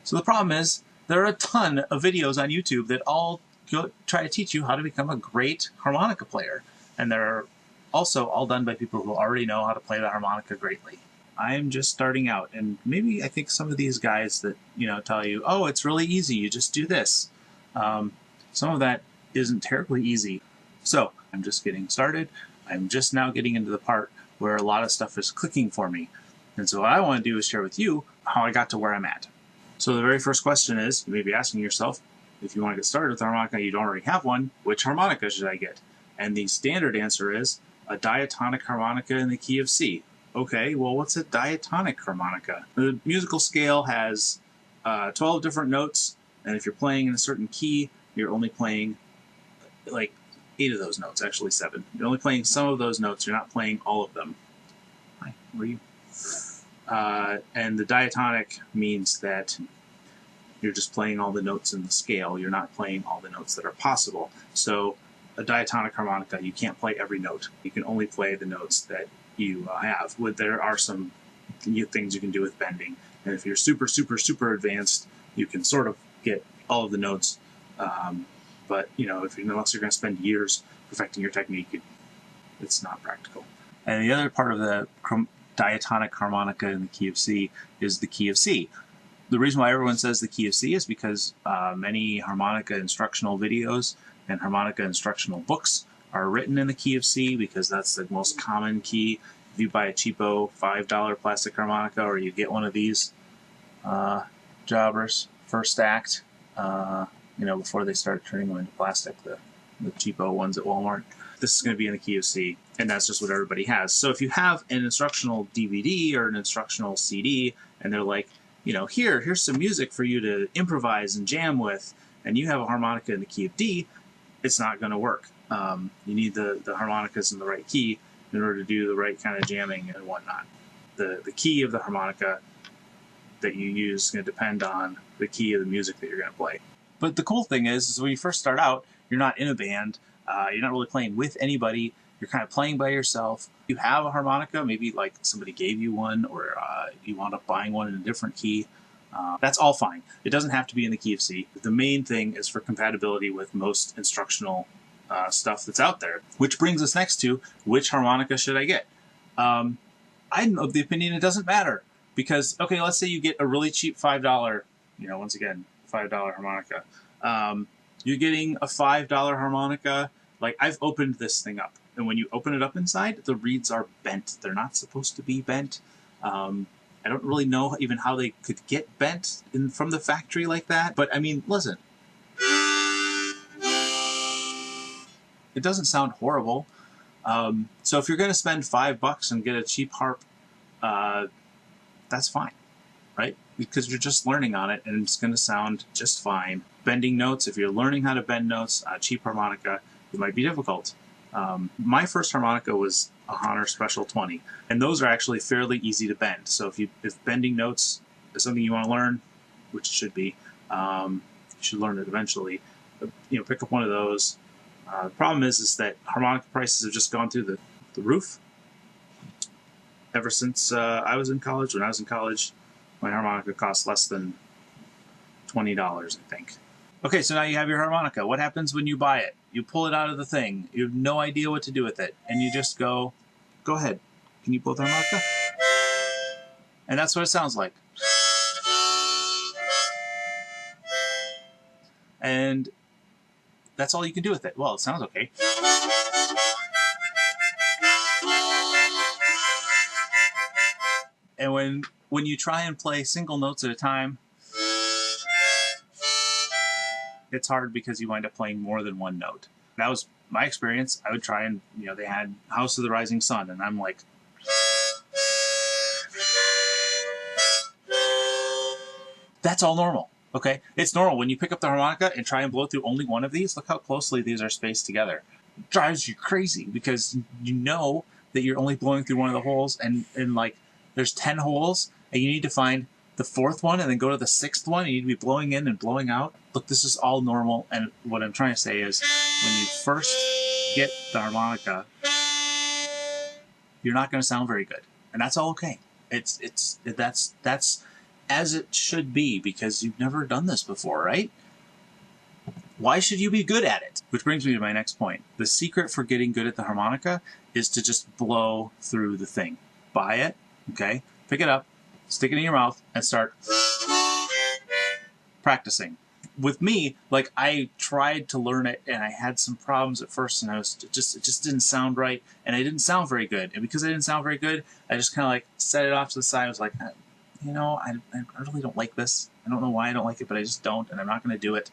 So the problem is there are a ton of videos on YouTube that all try to teach you how to become a great harmonica player. And they're also all done by people who already know how to play the harmonica greatly. I'm just starting out, and maybe I think some of these guys that tell you, oh, it's really easy, you just do this. Some of that isn't terribly easy. So I'm just getting started. I'm just now getting into the part where a lot of stuff is clicking for me. And so what I want to do is share with you how I got to where I'm at. So the very first question is, you may be asking yourself, if you want to get started with the harmonica, you don't already have one, which harmonica should I get? And the standard answer is a diatonic harmonica in the key of C. Okay, well, what's a diatonic harmonica? The musical scale has 12 different notes, and if you're playing in a certain key, you're only playing like 8 of those notes, actually 7. You're only playing some of those notes, you're not playing all of them. Hi, where are you? And the diatonic means that you're just playing all the notes in the scale. You're not playing all the notes that are possible. So a diatonic harmonica, you can't play every note. You can only play the notes that you have. There are some things you can do with bending. And if you're super, super, super advanced, you can sort of get all of the notes. But unless you're going to spend years perfecting your technique, it's not practical. And the other part of the diatonic harmonica in the key of C is the key of C. The reason why everyone says the key of C is because many harmonica instructional videos and harmonica instructional books are written in the key of C because that's the most common key. If you buy a cheapo $5 plastic harmonica, or you get one of these jobbers, first act, before they start turning them into plastic, the cheapo ones at Walmart, this is going to be in the key of C, and that's just what everybody has. So if you have an instructional DVD or an instructional CD, and they're like, here's some music for you to improvise and jam with, and you have a harmonica in the key of D, it's not going to work. You need the harmonicas in the right key in order to do the right kind of jamming and whatnot. The key of the harmonica that you use is going to depend on the key of the music that you're going to play. But the cool thing is when you first start out, you're not in a band, you're not really playing with anybody, you're kind of playing by yourself. You have a harmonica, maybe like somebody gave you one, or you wound up buying one in a different key. That's all fine. It doesn't have to be in the key of C. The main thing is for compatibility with most instructional stuff that's out there. Which brings us next to, which harmonica should I get? I'm of the opinion it doesn't matter. Because, okay, let's say you get a really cheap $5, once again, $5 harmonica. You're getting a $5 harmonica. Like, I've opened this thing up. And when you open it up inside, the reeds are bent. They're not supposed to be bent. I don't really know even how they could get bent from the factory like that. But, I mean, listen. It doesn't sound horrible. So if you're going to spend $5 and get a cheap harp, that's fine, right? Because you're just learning on it, and it's going to sound just fine. Bending notes, if you're learning how to bend notes, a cheap harmonica, it might be difficult. My first harmonica was a Honor Special 20, and those are actually fairly easy to bend. So if bending notes is something you want to learn, which it should be, you should learn it eventually. But, pick up one of those. The problem is that harmonica prices have just gone through the roof. Ever since I was in college, when I was in college, my harmonica cost less than $20, I think. Okay, so now you have your harmonica. What happens when you buy it? You pull it out of the thing. You have no idea what to do with it. And you just go ahead. Can you blow the harmonica? And that's what it sounds like. And that's all you can do with it. Well, it sounds okay. And when you try and play single notes at a time, it's hard because you wind up playing more than one note. That was my experience. I would try and, they had House of the Rising Sun, and I'm like, that's all normal, okay? It's normal. When you pick up the harmonica and try and blow through only one of these, look how closely these are spaced together. It drives you crazy because you know that you're only blowing through one of the holes, and like, there's 10 holes, and you need to find the 4th one and then go to the 6th one. You need to be blowing in and blowing out. Look, this is all normal, and what I'm trying to say is when you first get the harmonica, you're not going to sound very good, and that's all okay. That's as it should be, because you've never done this before, right? Why should you be good at it? Which brings me to my next point. The secret for getting good at the harmonica is to just blow through the thing. Buy it, okay? Pick it up, stick it in your mouth, and start practicing. With me, like, I tried to learn it, and I had some problems at first, and it just didn't sound right, and I didn't sound very good. And because I didn't sound very good, I just kind of like set it off to the side. I was like, you know, I really don't like this. I don't know why I don't like it, but I just don't, and I'm not going to do it.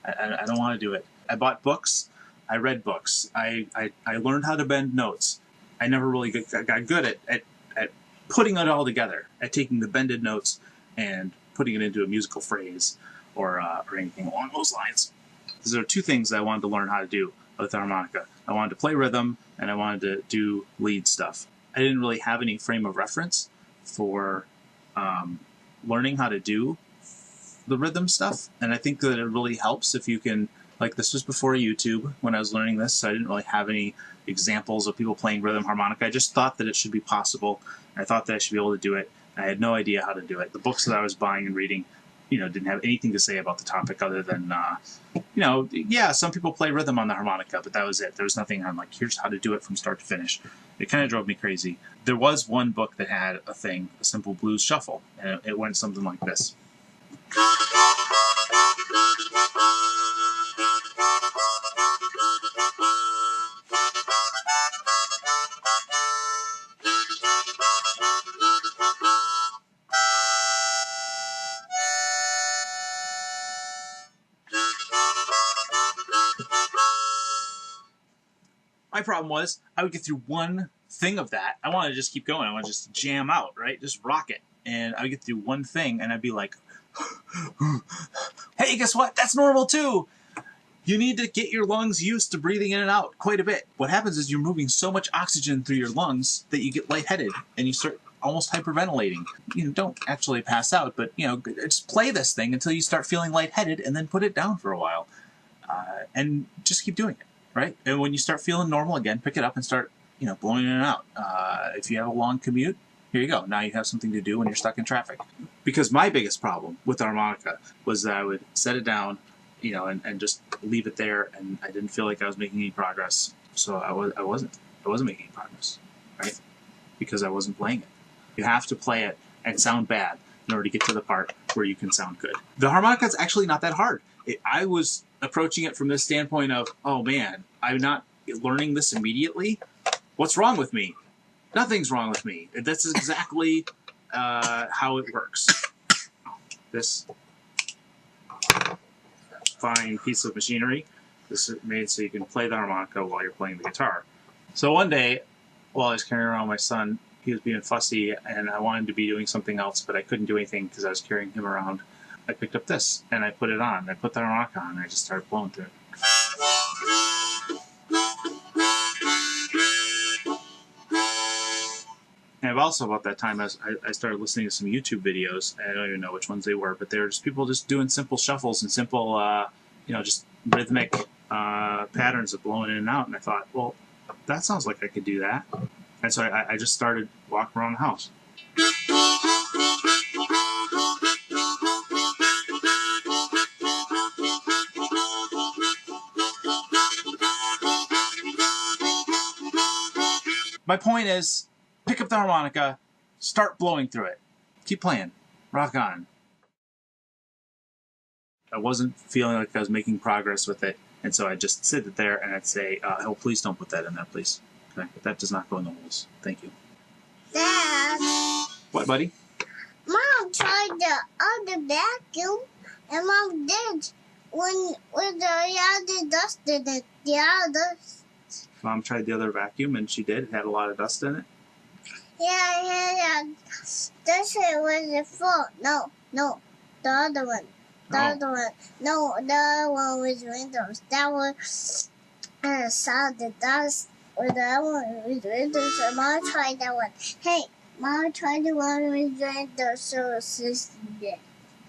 I don't want to do it. I bought books. I read books. I learned how to bend notes. I never really got good at putting it all together, at taking the bended notes and putting it into a musical phrase or anything along those lines. These are two things I wanted to learn how to do with the harmonica. I wanted to play rhythm, and I wanted to do lead stuff. I didn't really have any frame of reference for learning how to do the rhythm stuff, and I think that it really helps if you can, like, this was before YouTube when I was learning this, so I didn't really have any examples of people playing rhythm harmonica. I just thought that it should be possible. I thought that I should be able to do it. I had no idea how to do it. The books that I was buying and reading, you know, didn't have anything to say about the topic other than, you know, yeah, some people play rhythm on the harmonica, but that was it. There was nothing on, like, here's how to do it from start to finish. It kind of drove me crazy. There was one book that had a thing, a simple blues shuffle, and it went something like this. My problem was I would get through one thing of that. I wanted to just keep going. I wanted to just jam out, right? Just rock it. And I would get through one thing, and I'd be like, hey, guess what? That's normal too. You need to get your lungs used to breathing in and out quite a bit. What happens is you're moving so much oxygen through your lungs that you get lightheaded and you start almost hyperventilating. You know, don't actually pass out, but, you know, just play this thing until you start feeling lightheaded and then put it down for a while. And just keep doing it, right? And when you start feeling normal again, pick it up and start, you know, blowing in and out. If you have a long commute, here you go. Now you have something to do when you're stuck in traffic. Because my biggest problem with the harmonica was that I would set it down, you know, and just leave it there, and I didn't feel like I was making any progress. So I wasn't making any progress, right? Because I wasn't playing it. You have to play it and sound bad in order to get to the part where you can sound good. The harmonica is actually not that hard. I was approaching it from this standpoint of, oh man, I'm not learning this immediately. What's wrong with me? Nothing's wrong with me. This is exactly how it works. This fine piece of machinery. This is made so you can play the harmonica while you're playing the guitar. So one day, while I was carrying around my son, he was being fussy, and I wanted to be doing something else, but I couldn't do anything because I was carrying him around. I picked up this, and I put it on. I put the harmonica on, and I just started blowing through it. And also about that time, I started listening to some YouTube videos. I don't even know which ones they were, but they were just people just doing simple shuffles and simple, you know, just rhythmic patterns of blowing in and out. And I thought, well, that sounds like I could do that. And so I just started walking around the house. My point is, pick up the harmonica, start blowing through it. Keep playing. Rock on. I wasn't feeling like I was making progress with it, and so I'd just sit it there and I'd say, oh, please don't put that in there, please. Okay, that does not go in the holes. Thank you. Dad. What, buddy? Mom tried the other vacuum, and Mom did when the other dust in it. The other. Mom tried the other vacuum, and she did. It had a lot of dust in it. Yeah. This was the fault. No, the other one. The other one. No, the other one was windows. That was saw the dust. Or the other one was windows. So Mom tried that one. Hey, Mom tried the one with windows. So sister did.